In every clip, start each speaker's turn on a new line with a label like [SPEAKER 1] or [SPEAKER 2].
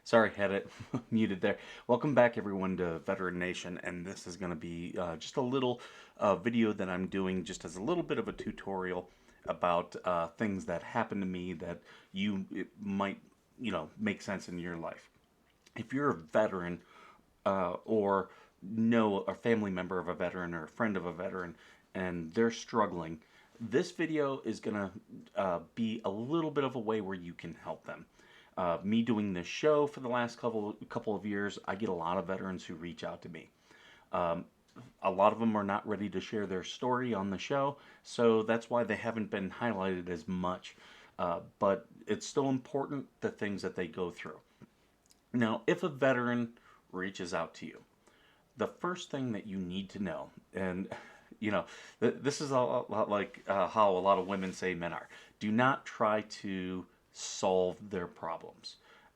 [SPEAKER 1] Sorry, had it muted there. Welcome back, everyone, to Veteran Nation, and this is going to be just a little video that I'm doing just as a little bit of a tutorial about things that happen to me that it might, make sense in your life. If you're a veteran or know a family member of a veteran or a friend of a veteran and they're struggling, this video is going to be a little bit of a way where you can help them. Me doing this show for the last couple of years, I get a lot of veterans who reach out to me. Um, a lot of them are not ready to share their story on the show, so that's why they haven't been highlighted as much. But it's still important the things that they go through. Now, if a veteran reaches out to you, the first thing that you need to know, and this is a lot like how a lot of women say men are. Do not try to solve their problems.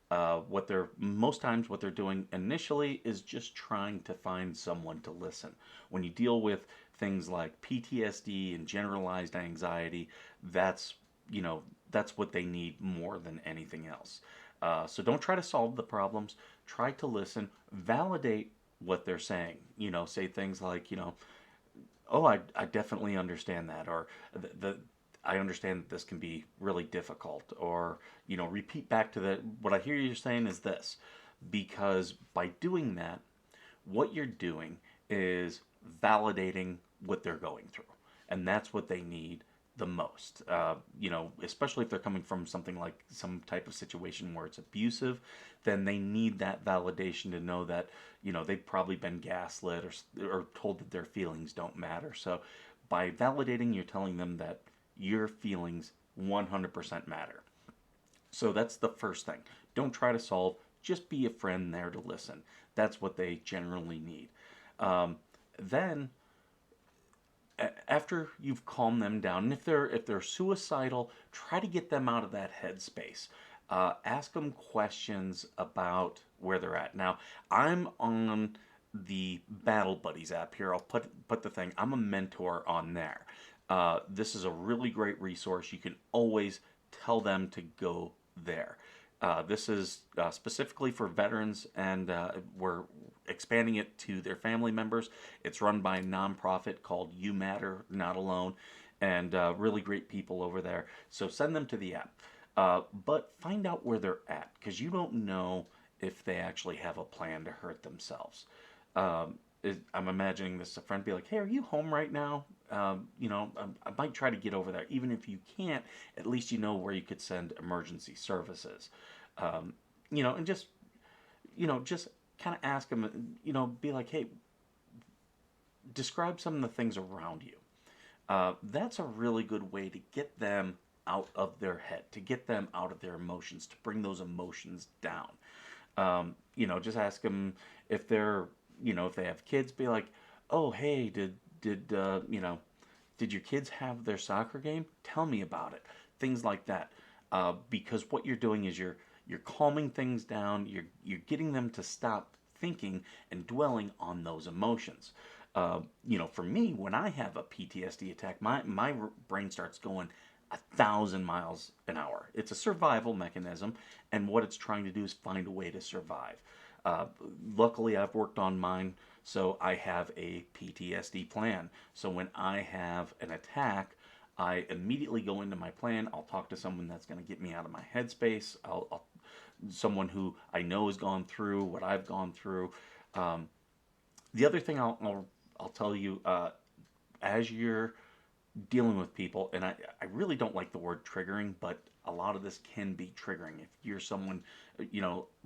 [SPEAKER 1] What they're most times what they're doing initially is just trying to find someone to listen. When you deal with things like PTSD and generalized anxiety, that's that's what they need more than anything else. So don't try to solve the problems. Try to listen, validate what they're saying. Say things like, oh, I definitely understand that, or I understand that this can be really difficult, or repeat back to what I hear you saying is this, because by doing that, what you're doing is validating what they're going through, and that's what they need the most. Especially if they're coming from something like some type of situation where it's abusive, then they need that validation to know that they've probably been gaslit or told that their feelings don't matter. So by validating, you're telling them that your feelings 100% matter. So that's the first thing. Don't try to solve, just be a friend there to listen. That's what they generally need. Then after you've calmed them down, and if they're suicidal, try to get them out of that headspace. Ask them questions about where they're at. Now, I'm on the Battle Buddies app here. I'll put the thing. I'm a mentor on there. This is a really great resource. You can always tell them to go there. This is specifically for veterans, and we're expanding it to their family members. It's run by a nonprofit called You Matter Not Alone, and really great people over there. So send them to the app. But find out where they're at, because you don't know if they actually have a plan to hurt themselves. I'm imagining this a friend be like, "Hey, are you home right now? I might try to get over there. Even if you can't, at least you know where you could send emergency services." Um, and just kind of ask them. Be like, "Hey, describe some of the things around you." That's a really good way to get them out of their head, to get them out of their emotions, to bring those emotions down. Just ask them if if they have kids, be like, "Oh, hey, did your kids have their soccer game? Tell me about it." Things like that, because what you're doing is you're calming things down. You're getting them to stop thinking and dwelling on those emotions. For me, when I have a PTSD attack, my brain starts going 1,000 miles an hour. It's a survival mechanism, and what it's trying to do is find a way to survive. Uh, Luckily, I've worked on mine, so I have a PTSD plan. So when I have an attack, I immediately go into my plan. I'll talk to someone that's going to get me out of my headspace. Someone who I know has gone through what I've gone through. Um, the other thing I'll tell you, as you're dealing with people, and I really don't like the word triggering, but a lot of this can be triggering. If you're someone,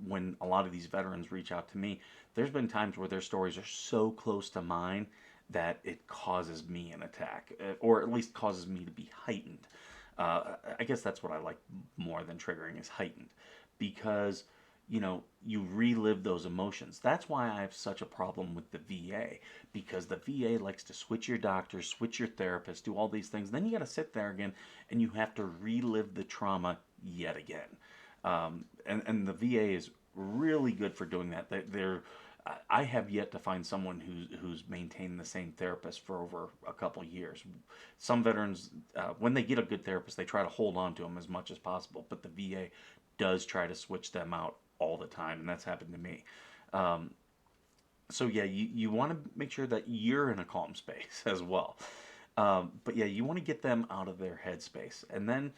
[SPEAKER 1] when a lot of these veterans reach out to me, there's been times where their stories are so close to mine that it causes me an attack, or at least causes me to be heightened. I guess that's what I like more than triggering is heightened, because you relive those emotions. That's why I have such a problem with the VA, because the VA likes to switch your doctor, switch your therapist, do all these things. Then you got to sit there again and you have to relive the trauma yet again. And the VA is really good for doing that. I have yet to find someone who's maintained the same therapist for over a couple years. Some veterans, when they get a good therapist, they try to hold on to them as much as possible, but the VA does try to switch them out all the time, and that's happened to me. Um, so yeah, you want to make sure that you're in a calm space as well. But yeah, you want to get them out of their headspace. And then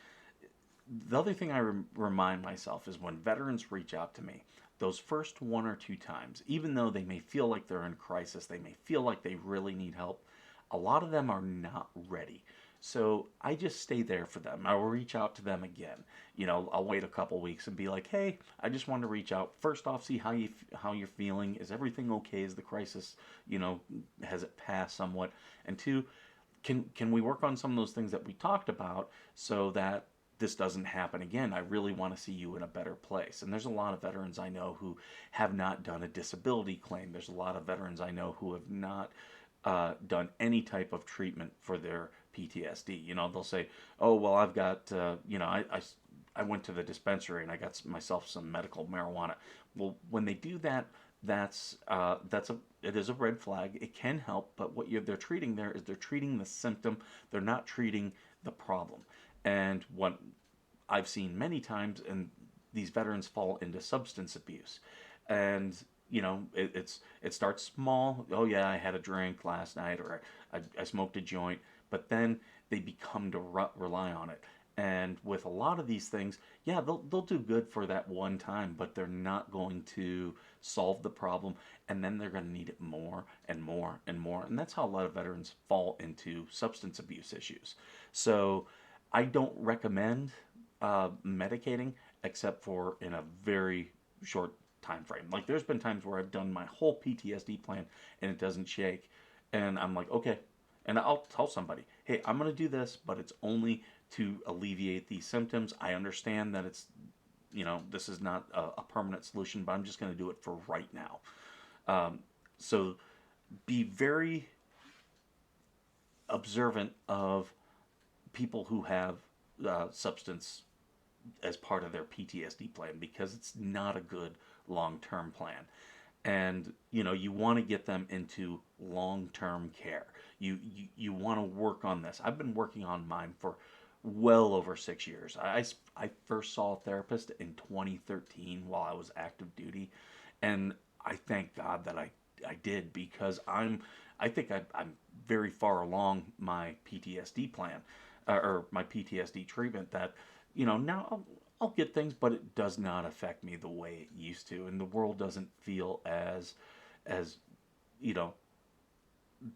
[SPEAKER 1] the other thing I remind myself is when veterans reach out to me, those first one or two times, even though they may feel like they're in crisis, they may feel like they really need help, a lot of them are not ready. So I just stay there for them. I'll reach out to them again. I'll wait a couple weeks and be like, "Hey, I just wanted to reach out. First off, see how you're feeling. Is everything okay? Is the crisis, has it passed somewhat? And two, can we work on some of those things that we talked about so that this doesn't happen again? I really want to see you in a better place." And there's a lot of veterans I know who have not done a disability claim. There's a lot of veterans I know who have not done any type of treatment for their PTSD. They'll say, "Oh, well, I've got, I went to the dispensary and I got myself some medical marijuana." Well, when they do that, it is a red flag. It can help, but they're treating there is they're treating the symptom. They're not treating the problem. And what I've seen many times, and these veterans fall into substance abuse, and it starts small. Oh yeah, I had a drink last night, or I smoked a joint, but then they become to rely on it. And with a lot of these things, yeah, they'll do good for that one time, but they're not going to solve the problem, and then they're going to need it more and more and more. And that's how a lot of veterans fall into substance abuse issues. So I don't recommend medicating except for in a very short time frame. Like there's been times where I've done my whole PTSD plan and it doesn't shake, and I'm like, okay, and I'll tell somebody, hey, I'm gonna do this, but it's only to alleviate these symptoms. I understand that this is not a permanent solution, but I'm just gonna do it for right now. So be very observant of people who have substance as part of their PTSD plan, because it's not a good long-term plan. And you want to get them into long-term care. You want to work on this. I've been working on mine for well over 6 years. I first saw a therapist in 2013 while I was active duty, and I thank God that I did, because I think I'm very far along my PTSD plan, or my PTSD treatment, that now I'll get things, but it does not affect me the way it used to, and the world doesn't feel as you know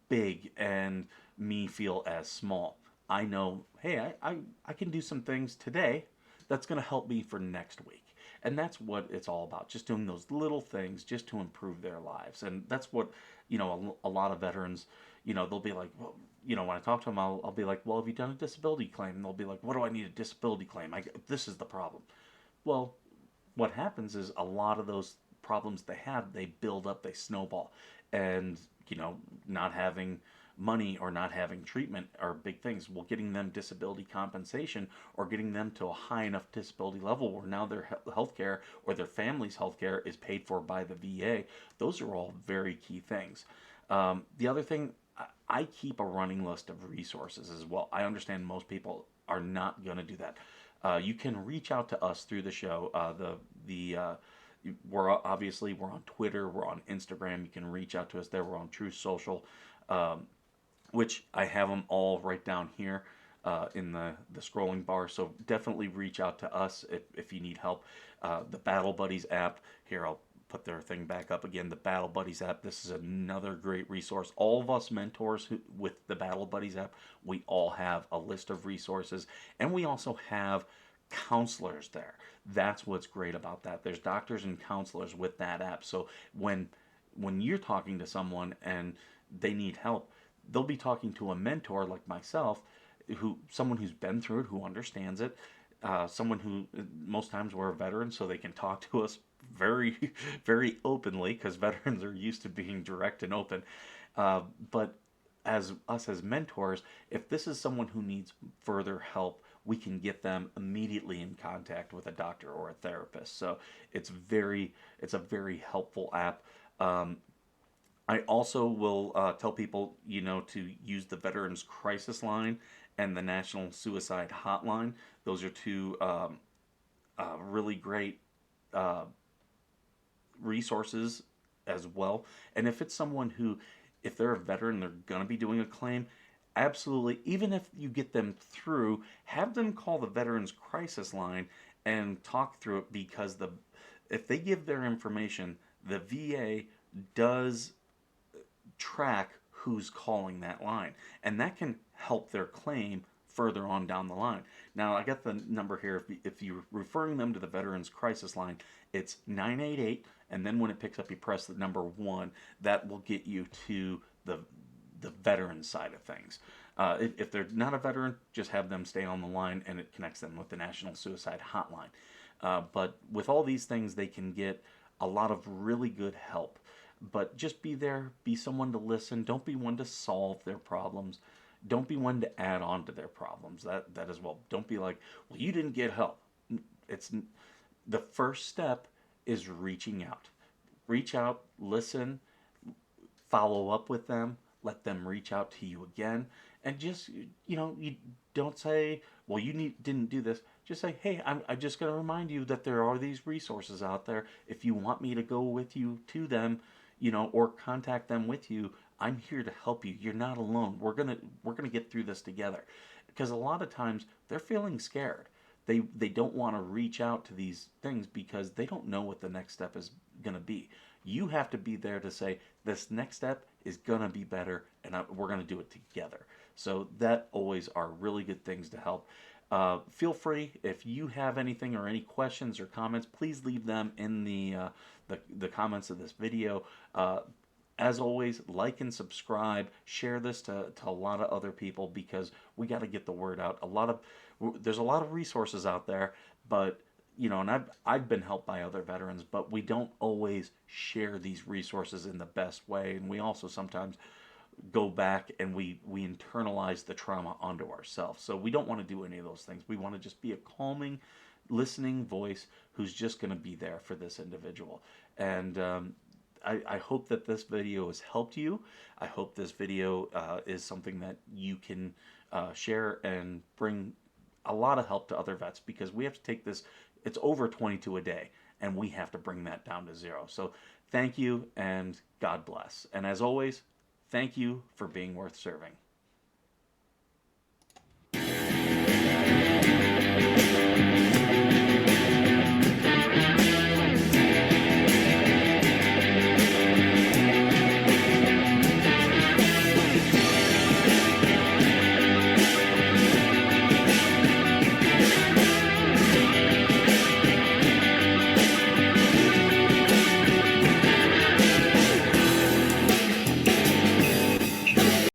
[SPEAKER 1] big, and me feel as small. I know, hey, I can do some things today that's going to help me for next week. And that's what it's all about. Just doing those little things just to improve their lives. And that's what, a lot of veterans, they'll be like, well, when I talk to them, I'll be like, well, have you done a disability claim? And they'll be like, what do I need a disability claim? This is the problem. Well, what happens is a lot of those problems they have, they build up, they snowball. And, not having money or not having treatment are big things. Well, getting them disability compensation, or getting them to a high enough disability level where now their health care or their family's health care is paid for by the VA, those are all very key things. The other thing, I keep a running list of resources as well. I understand most people are not going to do that. You can reach out to us through the show. We're on Twitter, we're on Instagram. You can reach out to us there. We're on True Social, um, which I have them all right down here in the scrolling bar. So definitely reach out to us if you need help. The Battle Buddies app, here I'll put their thing back up again. The Battle Buddies app, this is another great resource. All of us mentors with the Battle Buddies app, we all have a list of resources, and we also have counselors there. That's what's great about that. There's doctors and counselors with that app. So when you're talking to someone and they need help, they'll be talking to a mentor like myself, someone who's been through it, who understands it, someone who, most times we're a veteran, so they can talk to us very, very openly, because veterans are used to being direct and open. But as us as mentors, if this is someone who needs further help, we can get them immediately in contact with a doctor or a therapist. So it's a very helpful app. I also will tell people, to use the Veterans Crisis Line and the National Suicide Hotline. Those are two really great uh, resources as well. And if it's someone who, if they're a veteran, they're going to be doing a claim, absolutely, even if you get them through, have them call the Veterans Crisis Line and talk through it, because if they give their information, the VA does track who's calling that line, and that can help their claim further on down the line. Now, I got the number here. If you're referring them to the Veterans Crisis Line, it's 988, and then when it picks up, you press the number 1. That will get you to the veteran side of things. If they're not a veteran, just have them stay on the line, and it connects them with the National Suicide Hotline. But with all these things, they can get a lot of really good help. But just be there, be someone to listen. Don't be one to solve their problems. Don't be one to add on to their problems. That as well. Don't be like, well, you didn't get help. It's the first step is reaching out. Reach out, listen, follow up with them, let them reach out to you again, and just, you don't say, well, didn't do this. Just say, hey, I'm just going to remind you that there are these resources out there. If you want me to go with you to them, or contact them with you, I'm here to help you. You're not alone. We're gonna get through this together. Because a lot of times they're feeling scared. They don't want to reach out to these things because they don't know what the next step is gonna be. You have to be there to say, this next step is gonna be better, and we're gonna do it together. So that always are really good things to help. Feel free, if you have anything or any questions or comments, please leave them in the comments of this video. As always, like and subscribe. Share this to a lot of other people, because we got to get the word out. There's a lot of resources out there, but and I've been helped by other veterans, but we don't always share these resources in the best way, and we also sometimes go back and we internalize the trauma onto ourselves. So we don't want to do any of those things. We want to just be a calming, listening voice who's just going to be there for this individual. And I hope that this video has helped you. I hope this video is something that you can share and bring a lot of help to other vets, because we have to take this, it's over 22 a day, and we have to bring that down to 0. So thank you, and God bless. And as always, thank you for being worth serving.